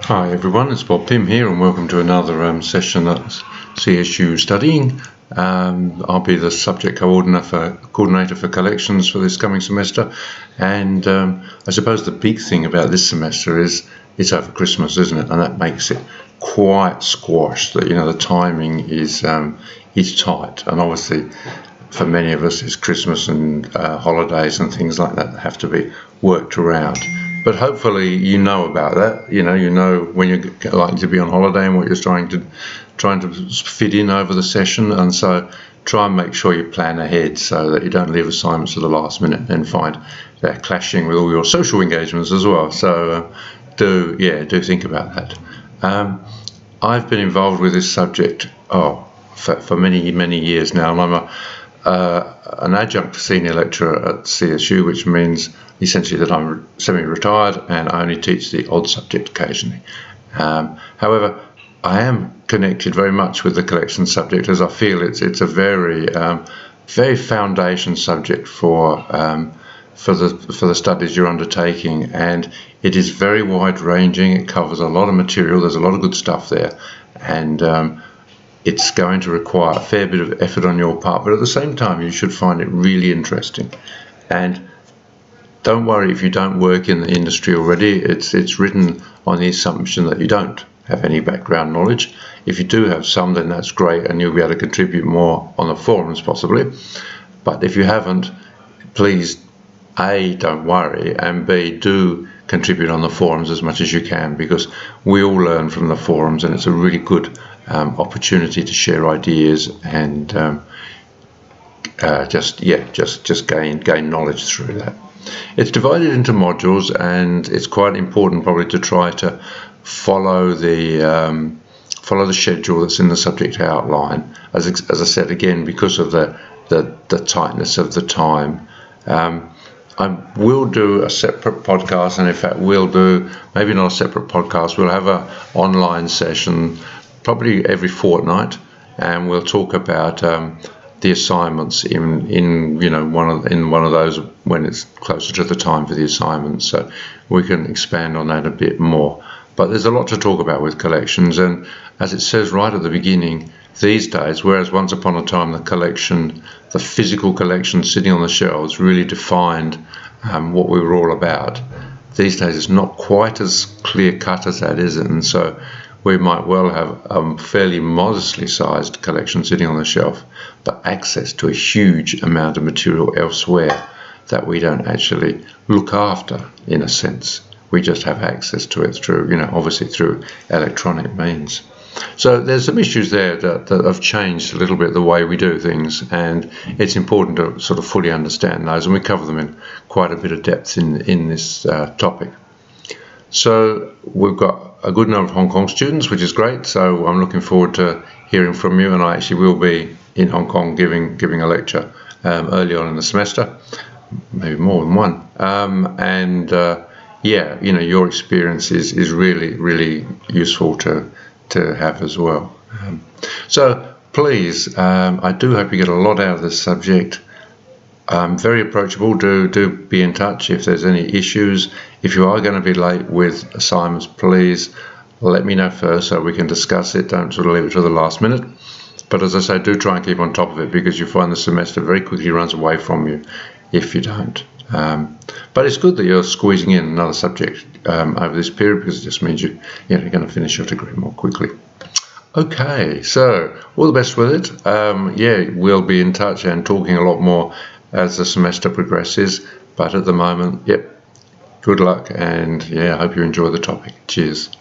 Hi everyone, it's Bob Pym here and welcome to another session at CSU Studying. I'll be the subject coordinator for collections for this coming semester, and I suppose the big thing about this semester is it's over Christmas, isn't it? And that makes it quite squashed. That the timing is tight, and obviously for many of us it's Christmas and holidays and things like that have to be worked around. But hopefully you know about that. You know when you're likely to be on holiday and what you're trying to fit in over the session, and so try and make sure you plan ahead so that you don't leave assignments to the last minute and find they're clashing with all your social engagements as well. So do think about that. I've been involved with this subject for many years now, and I'm an adjunct senior lecturer at CSU, which means essentially that I'm semi-retired and I only teach the odd subject occasionally. However, I am connected very much with the collection subject, as I feel it's a very foundation subject for the studies you're undertaking, and it is very wide-ranging. It covers a lot of material. There's a lot of good stuff there, and it's going to require a fair bit of effort on your part, but at the same time you should find it really interesting. And don't worry if you don't work in the industry already. It's written on the assumption that you don't have any background knowledge. If you do have some, then that's great, and you'll be able to contribute more on the forums possibly. But if you haven't, please A, don't worry, and B, do contribute on the forums as much as you can, because we all learn from the forums, and it's a really good opportunity to share ideas and just gain knowledge through that. It's divided into modules, and it's quite important probably to try to follow the schedule that's in the subject outline. As I said again, because of the tightness of the time. I will do a separate podcast, and in fact we'll do, maybe not a separate podcast, we'll have an online session probably every fortnight, and we'll talk about the assignments in one of those when it's closer to the time for the assignments, so we can expand on that a bit more. But there's a lot to talk about with collections, and as it says right at the beginning, these days, whereas once upon a time the physical collection sitting on the shelves really defined what we were all about, these days it's not quite as clear cut as that, is it? And so we might well have a fairly modestly sized collection sitting on the shelf, but access to a huge amount of material elsewhere that we don't actually look after, in a sense. We just have access to it through, obviously through electronic means. So there's some issues there that have changed a little bit the way we do things, and it's important to sort of fully understand those, and we cover them in quite a bit of depth in this topic. So we've got a good number of Hong Kong students, which is great, so I'm looking forward to hearing from you, and I actually will be in Hong Kong giving a lecture early on in the semester, maybe more than one, your experience is really useful to have as well. So please, I do hope you get a lot out of this subject. Very approachable. Do be in touch if there's any issues. If you are going to be late with assignments, please let me know first so we can discuss it. Don't sort of leave it to the last minute. But as I say, do try and keep on top of it, because you find the semester very quickly runs away from you if you don't. But it's good that you're squeezing in another subject over this period, because it just means you're going to finish your degree more quickly. Okay, so all the best with it. We'll be in touch and talking a lot more as the semester progresses. But at the moment, good luck, and I hope you enjoy the topic. Cheers.